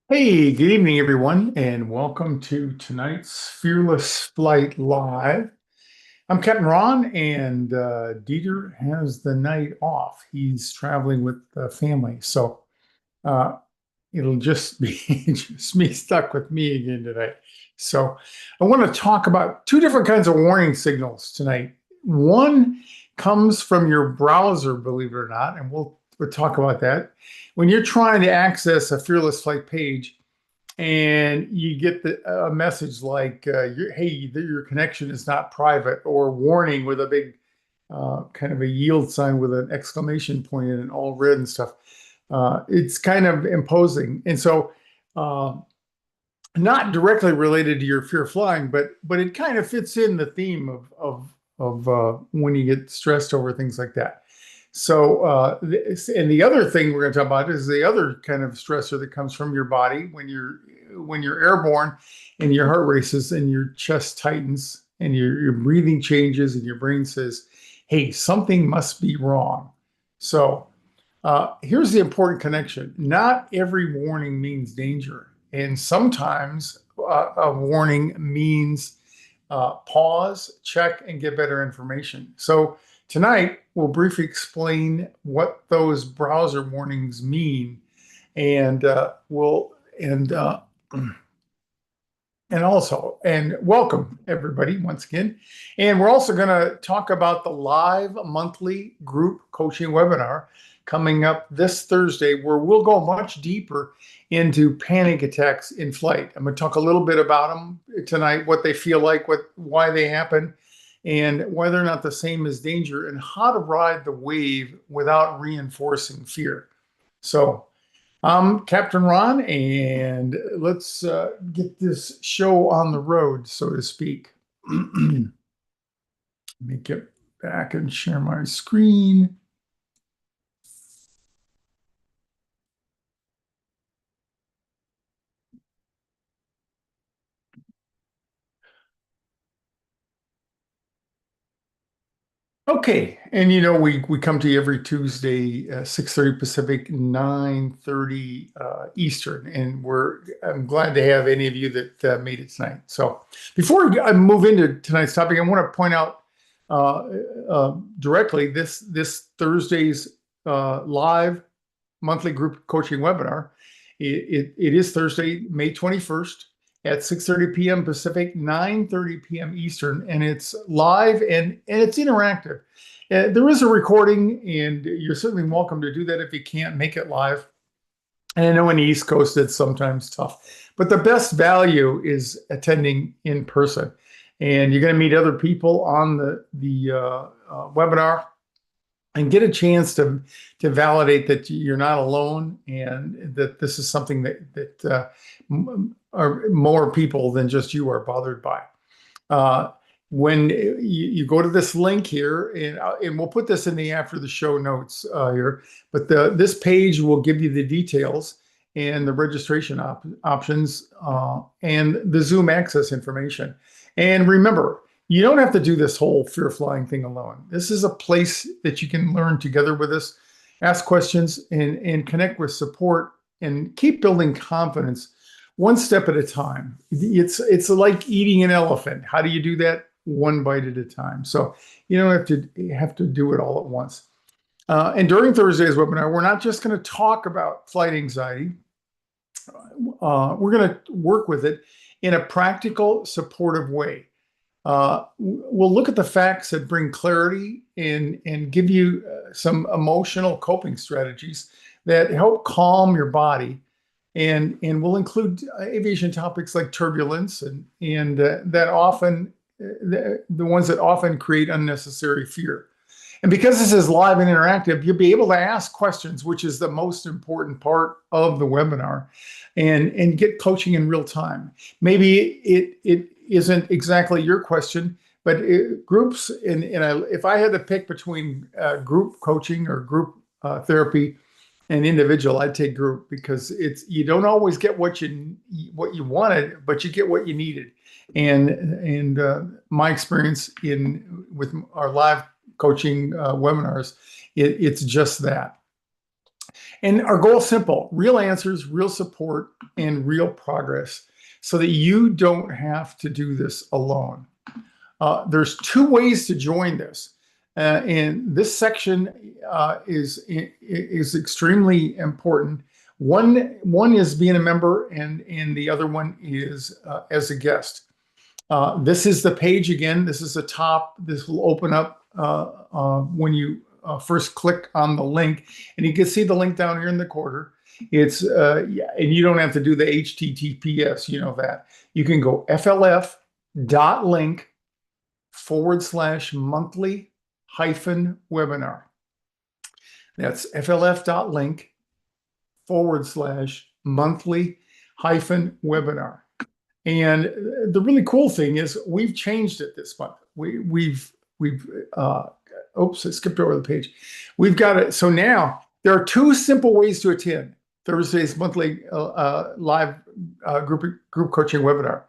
Hey, good evening, everyone, and welcome to tonight's Fearless Flight Live. I'm Capt Ron, and Dieter has the night off. He's traveling with family, so uh, it'll just be just me stuck with me again tonight. So I want to talk about two different kinds of warning signals tonight. One comes from your browser, believe it or not, and we'll talk about that. When you're trying to access a Fearless Flight page, and you get a message like, "Hey, your connection is not private," or warning with a big kind of a yield sign with an exclamation point in it, all red and stuff. It's kind of imposing, and so uh, not directly related to your fear of flying, but it kind of fits in the theme of when you get stressed over things like that. So, and the other thing we're going to talk about is the other kind of stressor that comes from your body when you're airborne and your heart races and your chest tightens and your breathing changes and your brain says, "Hey, something must be wrong." So, here's the important connection. Not every warning means danger, and sometimes a warning means pause, check, and get better information. So tonight, we'll briefly explain what those browser warnings mean, and we'll and welcome everybody once again. And we're also going to talk about the live monthly group coaching webinar coming up this Thursday, where we'll go much deeper into panic attacks in flight. I'm going to talk a little bit about them tonight, what they feel like, why they happen, and why they're not the same as danger, and how to ride the wave without reinforcing fear. So I'm Captain Ron, and let's get this show on the road, so to speak. Let me get back and share my screen. Okay, and we come to you every Tuesday, 6:30 Pacific, 9:30 Eastern, and I'm glad to have any of you that made it tonight. So before I move into tonight's topic, I want to point out uh, directly this Thursday's live monthly group coaching webinar. It is Thursday, May 21st at 6:30 p.m. Pacific, 9:30 p.m. Eastern, and it's live and it's interactive. There is a recording, and you're certainly welcome to do that if you can't make it live. And I know in the East Coast it's sometimes tough, but the best value is attending in person. And you're going to meet other people on the webinar and get a chance to validate that you're not alone and that this is something that are more people than just you are bothered by. Uh, when you go to this link here, and we'll put this in the after the show notes here, but this page will give you the details and the registration options and the Zoom access information. And remember, you don't have to do this whole fear flying thing alone. This is a place that you can learn together with us, ask questions, and connect with support, and keep building confidence one step at a time. It's like eating an elephant. How do you do that? One bite at a time. So you don't have to do it all at once. And during Thursday's webinar, we're not just going to talk about flight anxiety. We're going to work with it in a practical, supportive way. We'll look at the facts that bring clarity and give you some emotional coping strategies that help calm your body, and we'll include aviation topics like turbulence and that often the ones that often create unnecessary fear. And because this is live and interactive, you'll be able to ask questions, which is the most important part of the webinar, and get coaching in real time. Maybe it isn't exactly your question, but groups, if I had to pick between group coaching or group therapy and individual, I'd take group, because you don't always get what you wanted, but you get what you needed. And my experience with our live coaching webinars, it's just that. And our goal is simple: real answers, real support, and real progress, so that you don't have to do this alone. There's two ways to join this. And this section is extremely important. One is being a member, and the other one is as a guest. This is the page again. This is the top. This will open up when you first click on the link, and you can see the link down here in the corner. It's yeah, and you don't have to do the HTTPS. You know that. You can go flf.link/monthly-webinar. That's flf.link/monthly-webinar. And the really cool thing is we've changed it this month. We've oops, I skipped over the page. We've got it. So now there are two simple ways to attend Thursday's monthly live group coaching webinar.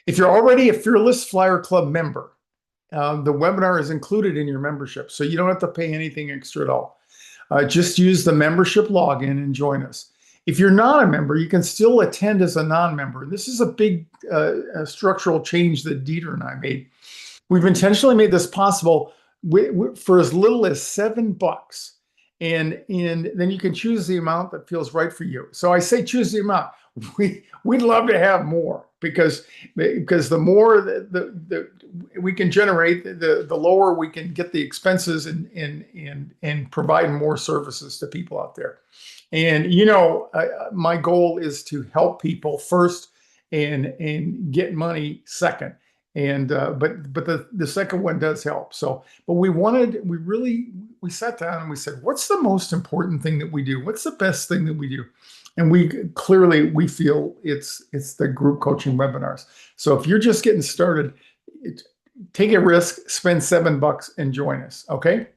If you're already a Fearless Flyer Club member, the webinar is included in your membership, so you don't have to pay anything extra at all. Just use the membership login and join us. If you're not a member, you can still attend as a non-member. This is a big structural change that Dieter and I made. We've intentionally made this possible for as little as $7. And then you can choose the amount that feels right for you. So I say choose the amount. We'd love to have more, because the more we can generate, the lower we can get the expenses and provide more services to people out there. And my goal is to help people first and get money second. And but the second one does help. So, but we sat down and we said, what's the most important thing that we do? What's the best thing that we do? And we feel it's the group coaching webinars. So if you're just getting started, take a risk, spend $7 and join us. Okay.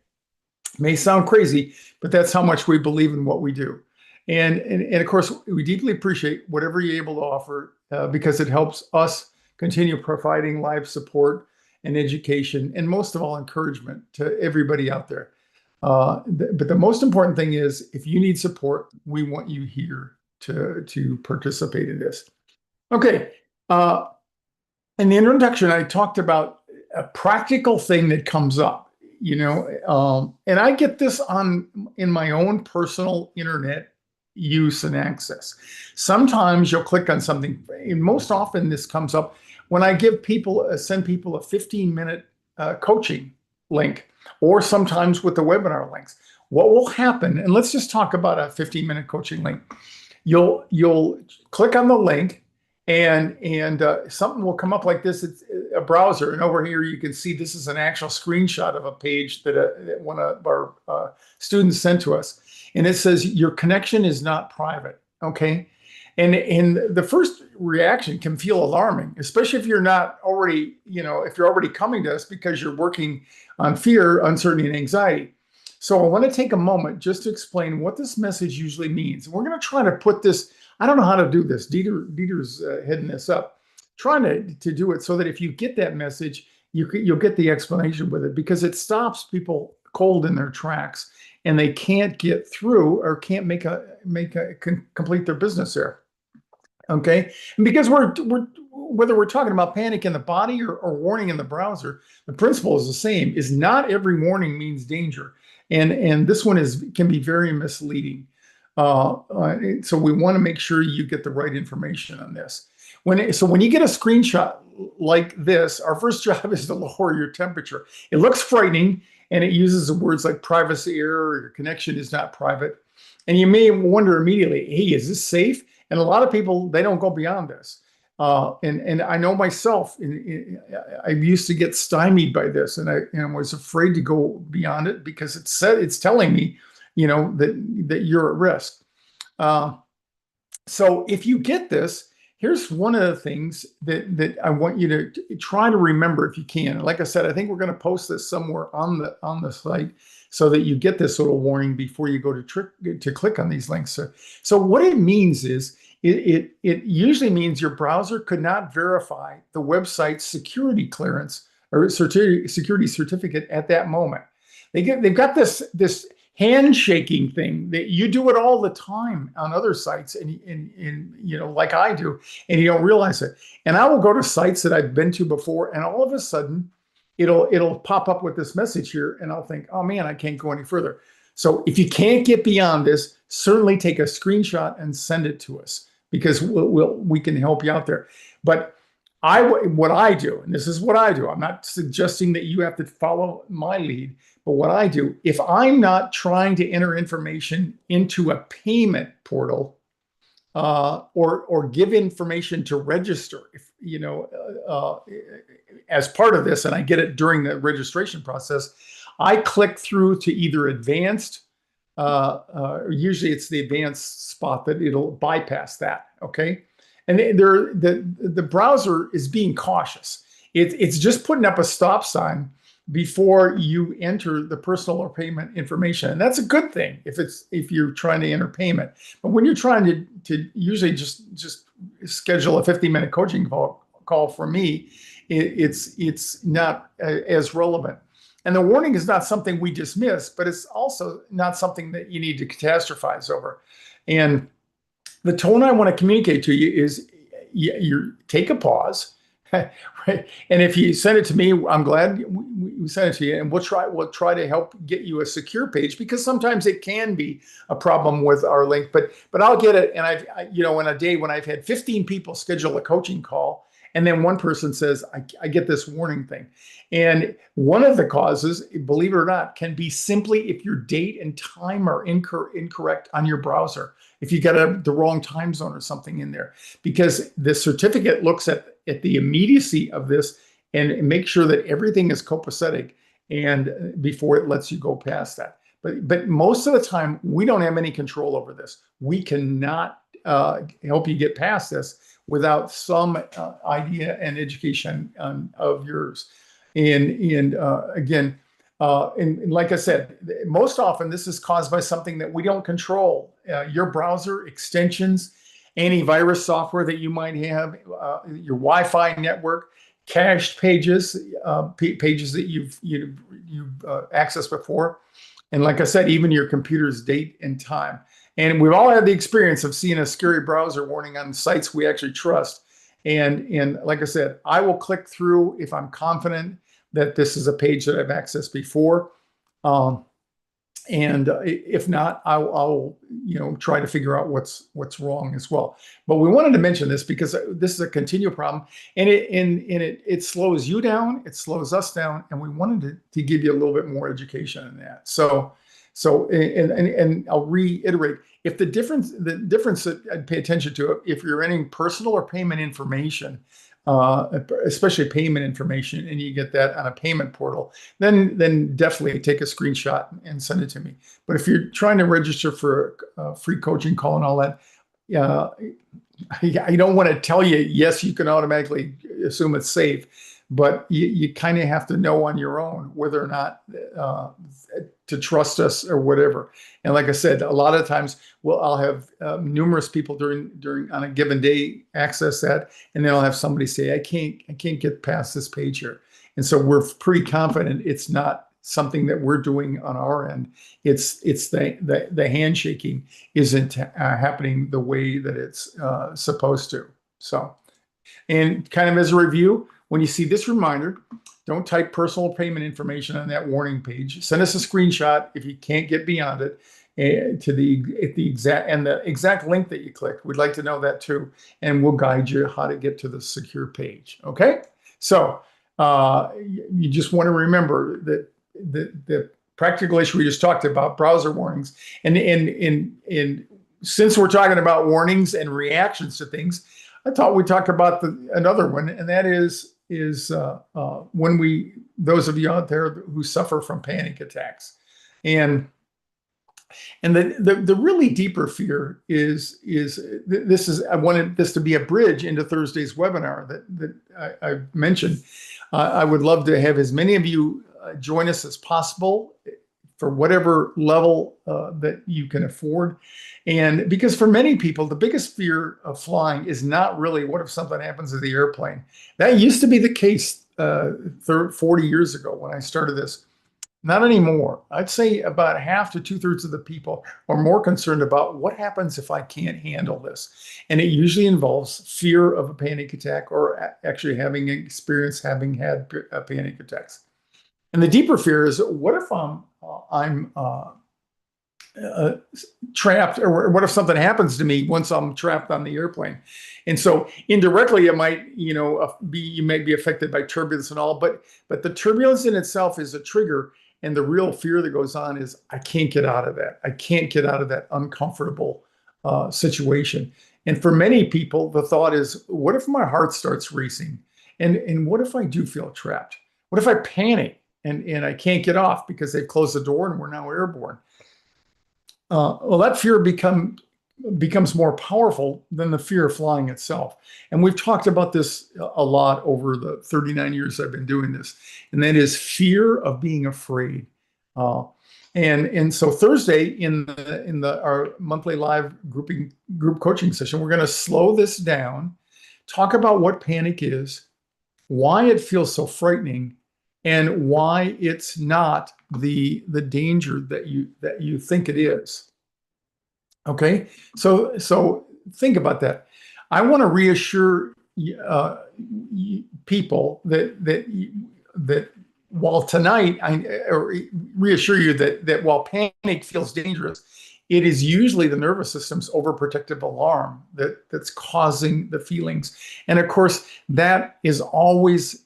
May sound crazy, but that's how much we believe in what we do. And of course, we deeply appreciate whatever you're able to offer, because it helps us continue providing live support and education, and most of all, encouragement to everybody out there. But the most important thing is, if you need support, we want you here to participate in this. Okay. In the introduction, I talked about a practical thing that comes up, and I get this in my own personal internet use and access. Sometimes you'll click on something, and most often this comes up when I send people a 15-minute coaching link, or sometimes with the webinar links. What will happen, and let's just talk about a 15-minute coaching link. You'll click on the link, and something will come up like this. It's a browser, and over here you can see this is an actual screenshot of a page that one of our students sent to us, and it says your connection is not private. Okay. And the first reaction can feel alarming, especially if you're not already, if you're already coming to us because you're working on fear, uncertainty, and anxiety. So I want to take a moment just to explain what this message usually means. And we're going to try to put this, I don't know how to do this. Dieter's heading this up, trying to do it so that if you get that message, you'll get the explanation with it, because it stops people cold in their tracks and they can't get through or can't complete their business there. Okay, and because whether we're talking about panic in the body or warning in the browser, the principle is the same. Is not every warning means danger, and this one can be very misleading. So we want to make sure you get the right information on this. When you get a screenshot like this, our first job is to lower your temperature. It looks frightening, and it uses the words like privacy error, or your connection is not private, and you may wonder immediately, hey, is this safe? And a lot of people, they don't go beyond this. And I know myself, I used to get stymied by this, and I was afraid to go beyond it, because it's telling me, that you're at risk. So if you get this, here's one of the things that I want you to try to remember if you can. Like I said, I think we're going to post this somewhere on the site, so that you get this little warning before you go to click on these links. So what it means is, it usually means your browser could not verify the website's security clearance or security certificate at that moment. They've got this handshaking thing that you do it all the time on other sites, and like I do, and you don't realize it. And I will go to sites that I've been to before, and all of a sudden it'll pop up with this message here, and I'll think, oh man, I can't go any further. So if you can't get beyond this, certainly take a screenshot and send it to us, because we can help you out there. But what I do, and this is what I do, I'm not suggesting that you have to follow my lead, but what I do, if I'm not trying to enter information into a payment portal, or give information to register, if as part of this, and I get it during the registration process, I click through to either advanced, usually it's the advanced spot that it'll bypass that, okay? And the browser is being cautious. It's just putting up a stop sign before you enter the personal or payment information, and that's a good thing if you're trying to enter payment. But when you're trying to usually just schedule a 50-minute coaching call for me, it's not as relevant. And the warning is not something we dismiss, but it's also not something that you need to catastrophize over. And the tone I want to communicate to you is you take a pause, right? And if you send it to me, I'm glad we sent it to you, and we'll try to help get you a secure page, because sometimes it can be a problem with our link. But I'll get it, and in a day when I've had 15 people schedule a coaching call, and then one person says, I get this warning thing. And one of the causes, believe it or not, can be simply if your date and time are incorrect on your browser. If you got the wrong time zone or something in there, because the certificate looks at the immediacy of this and make sure that everything is copacetic, and before it lets you go past that. But most of the time, we don't have any control over this. We cannot help you get past this without some idea and education of yours. And again, and like I said, most often this is caused by something that we don't control. Your browser, extensions, antivirus software that you might have, your Wi-Fi network, cached pages, pages that you've accessed before. And like I said, even your computer's date and time. And we've all had the experience of seeing a scary browser warning on sites we actually trust. And like I said, I will click through if I'm confident that this is a page that I've accessed before. And if not, I'll try to figure out what's wrong as well. But we wanted to mention this because this is a continual problem, and it slows you down, it slows us down, and we wanted to give you a little bit more education on that. So I'll reiterate, if the difference that I'd pay attention to, if you're entering personal or payment information, especially payment information, and you get that on a payment portal, then definitely take a screenshot and send it to me. But if you're trying to register for a free coaching call and all that, I don't want to tell you, yes, you can automatically assume it's safe, but you kind of have to know on your own whether or not to trust us or whatever. And like I said, a lot of times, I'll have numerous people during on a given day access that, and then I'll have somebody say, I can't get past this page here. And so we're pretty confident it's not something that we're doing on our end. It's the handshaking isn't happening the way that it's supposed to. So, and kind of as a review, when you see this reminder, don't type personal payment information on that warning page. Send us a screenshot if you can't get beyond it, to the exact link that you clicked. We'd like to know that too, and we'll guide you how to get to the secure page. Okay, so you just want to remember that the practical issue we just talked about, browser warnings, and since we're talking about warnings and reactions to things, I thought we'd talk about another one, and that is when those of you out there who suffer from panic attacks, and the really deeper fear is I wanted this to be a bridge into Thursday's webinar that I mentioned. I would love to have as many of you join us as possible for whatever level that you can afford. And because for many people, the biggest fear of flying is not really what if something happens to the airplane. That used to be the case 40 years ago when I started this. Not anymore. I'd say about half to two-thirds of the people are more concerned about what happens if I can't handle this. And it usually involves fear of a panic attack or actually having experience having had panic attacks. And the deeper fear is, what if I'm uh, trapped, or what if something happens to me once I'm trapped on the airplane? And so indirectly, it might, you may be affected by turbulence and all, but the turbulence in itself is a trigger. And the real fear that goes on is, I can't get out of that. I can't get out of that uncomfortable situation. And for many people, the thought is, what if my heart starts racing? And what if I do feel trapped? What if I panic and I can't get off because they've closed the door and we're now airborne? Well, that fear becomes more powerful than the fear of flying itself. And we've talked about this a lot over the 39 years I've been doing this, and that is fear of being afraid. And so Thursday in our monthly live group coaching session, we're going to slow this down, talk about what panic is, why it feels so frightening, and why it's not the danger that you think it is. Okay, so think about that. I want to reassure people that while tonight, or reassure you that while panic feels dangerous, it is usually the nervous system's overprotective alarm that's causing the feelings. And of course, that is always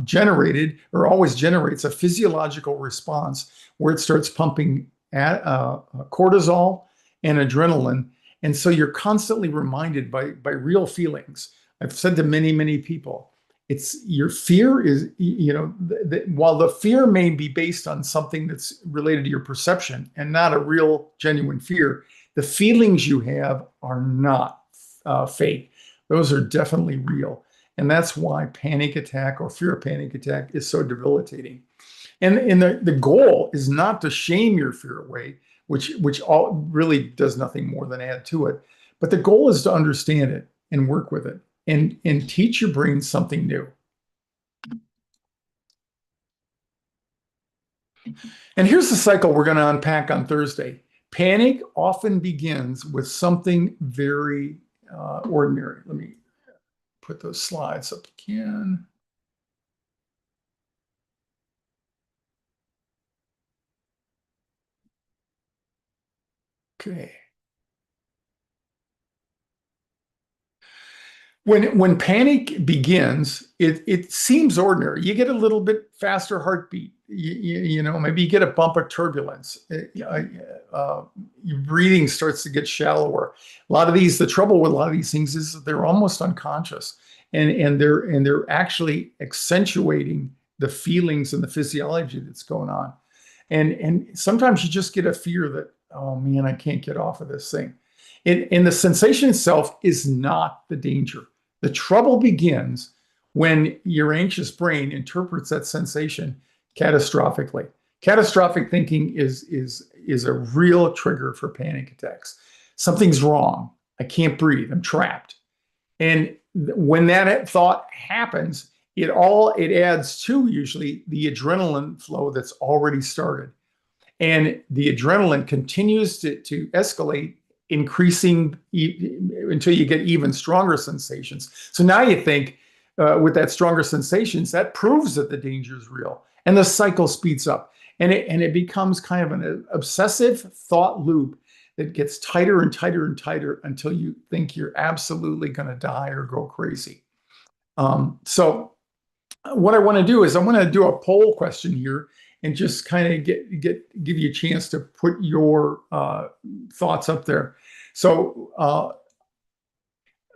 generated, or always generates, a physiological response where it starts pumping cortisol and adrenaline. And so you're constantly reminded by real feelings. I've said to many people, it's your fear is, while the fear may be based on something that's related to your perception and not a real genuine fear, the feelings you have are not fake. Those are definitely real. And that's why panic attack or fear of panic attack is so debilitating. And the goal is not to shame your fear away, which all really does nothing more than add to it. But the goal is to understand it and work with it and teach your brain something new. And here's the cycle we're going to unpack on Thursday. Panic often begins with something very ordinary. Let me put those slides up again. Okay. When panic begins, it seems ordinary. You get a little bit faster heartbeat. Maybe you get a bump of turbulence. Your breathing starts to get shallower. The trouble with a lot of these things is they're almost unconscious, and they're actually accentuating the feelings and the physiology that's going on. And sometimes you just get a fear that, oh man, I can't get off of this thing. And the sensation itself is not the danger. The trouble begins when your anxious brain interprets that sensation catastrophically. Catastrophic thinking is a real trigger for panic attacks. Something's wrong. I can't breathe. I'm trapped. And when that thought happens, it adds to usually the adrenaline flow that's already started. And the adrenaline continues to escalate, increasing until you get even stronger sensations. So now you think with that stronger sensations, that proves that the danger is real. And the cycle speeds up. And it becomes kind of an obsessive thought loop that gets tighter and tighter and tighter until you think you're absolutely going to die or go crazy. So what I want to do is I want to do a poll question here and just kind of give you a chance to put your thoughts up there. So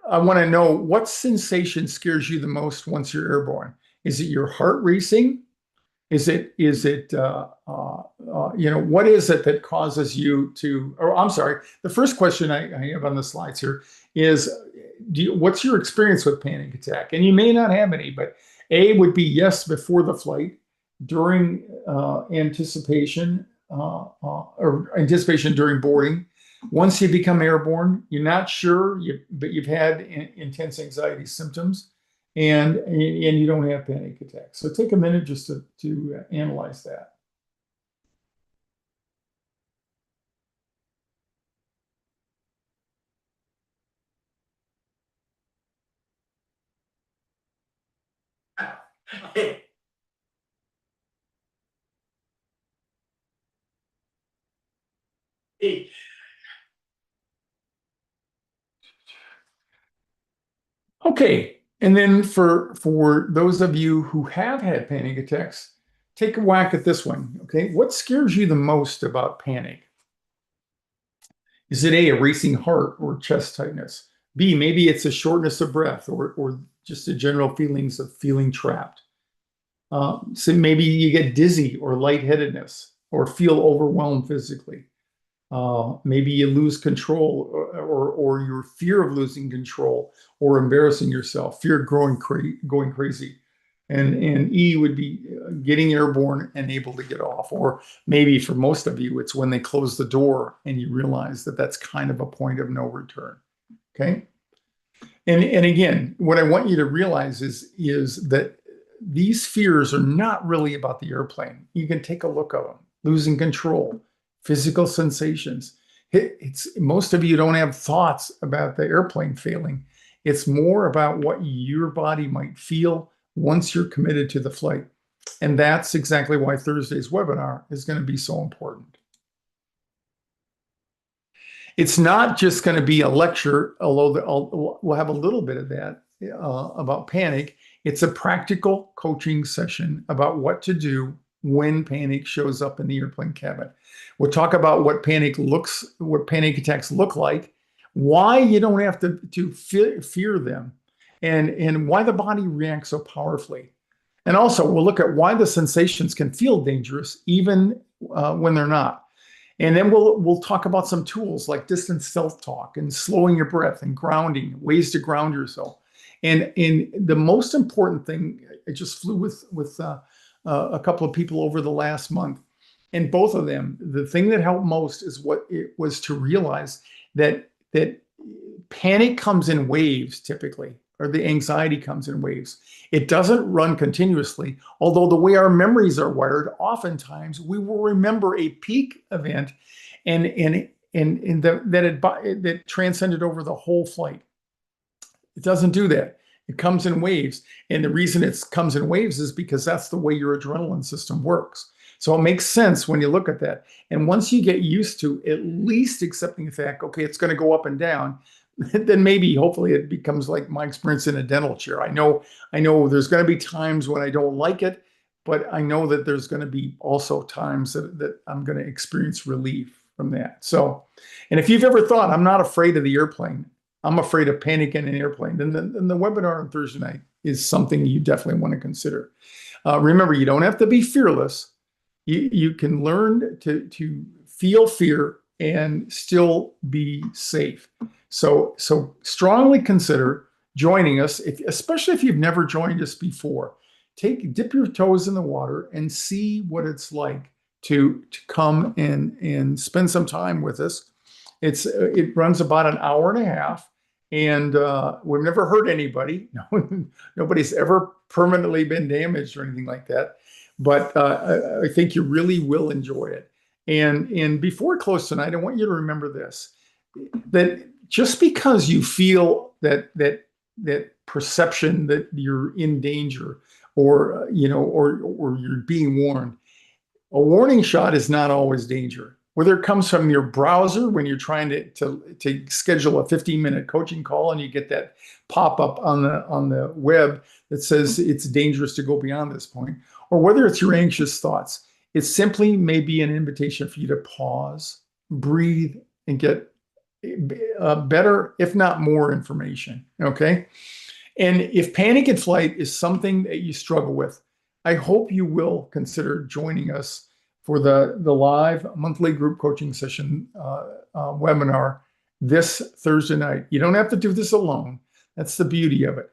I want to know, what sensation scares you the most once you're airborne? Is it your heart racing? Is it what is it that causes you to, or I'm sorry, the first question I have on the slides here is, what's your experience with panic attack? And you may not have any, but A would be yes before the flight, during anticipation, or anticipation during boarding. Once you become airborne, you're not sure, but you've had intense anxiety symptoms, and you don't have panic attacks. So take a minute just to analyze that. Okay, and then for those of you who have had panic attacks, take a whack at this one. Okay, what scares you the most about panic? Is it A, a racing heart or chest tightness? B, maybe it's a shortness of breath or just a general feelings of feeling trapped. So maybe you get dizzy or lightheadedness or feel overwhelmed physically. Maybe you lose control or your fear of losing control or embarrassing yourself, fear of going crazy. And E would be getting airborne and able to get off. Or maybe for most of you, it's when they close the door and you realize that that's kind of a point of no return. Okay. And again, what I want you to realize is that these fears are not really about the airplane. You can take a look at them: losing control, physical sensations. It's most of you don't have thoughts about the airplane failing. It's more about what your body might feel once you're committed to the flight. And that's exactly why Thursday's webinar is going to be so important. It's not just going to be a lecture, although we'll have a little bit of that about panic. It's a practical coaching session about what to do when panic shows up in the airplane cabin. We'll talk about what panic attacks look like, why you don't have to fear them, and why the body reacts so powerfully. And also, we'll look at why the sensations can feel dangerous even when they're not. And then we'll talk about some tools like distance self-talk and slowing your breath and grounding, ways to ground yourself. And the most important thing, I just flew with a couple of people over the last month, and both of them, the thing that helped most is what it was to realize that panic comes in waves typically, or the anxiety comes in waves. It doesn't run continuously, although the way our memories are wired, oftentimes we will remember a peak event that transcended over the whole flight. It doesn't do that. It comes in waves. And the reason it comes in waves is because that's the way your adrenaline system works. So it makes sense when you look at that. And once you get used to at least accepting the fact, okay, it's going to go up and down, then maybe hopefully it becomes like my experience in a dental chair. I know there's going to be times when I don't like it, but I know that there's going to be also times that I'm going to experience relief from that. So, and if you've ever thought, I'm not afraid of the airplane, I'm afraid of panic in an airplane, then the webinar on Thursday night is something you definitely want to consider. Remember, you don't have to be fearless. You can learn to feel fear and still be safe. So strongly consider joining us, especially if you've never joined us before. Dip your toes in the water and see what it's like to come and spend some time with us. It runs about an hour and a half, and we've never hurt anybody. Nobody's ever permanently been damaged or anything like that. But I think you really will enjoy it. And before we close tonight, I want you to remember this: that just because you feel that perception that you're in danger, or or you're being warned, a warning shot is not always danger. Whether it comes from your browser when you're trying to schedule a 15-minute coaching call and you get that pop-up on the web that says it's dangerous to go beyond this point, or whether it's your anxious thoughts, it simply may be an invitation for you to pause, breathe, and get better, if not more, information. Okay. And if panic in flight is something that you struggle with, I hope you will consider joining us for the live monthly group coaching session webinar this Thursday night. You don't have to do this alone. That's the beauty of it.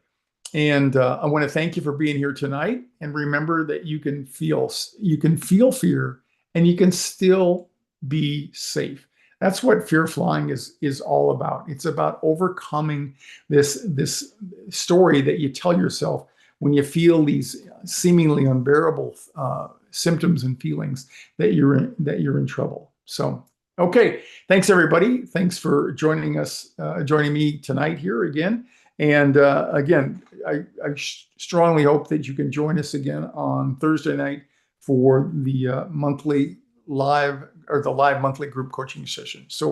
And I want to thank you for being here tonight. And remember that you can feel fear and you can still be safe. That's what fear flying is all about. It's about overcoming this story that you tell yourself when you feel these seemingly unbearable symptoms and feelings that you're in trouble. So, okay, thanks everybody. Thanks for joining us, joining me tonight here again. And again, I strongly hope that you can join us again on Thursday night for the monthly live monthly group coaching session. So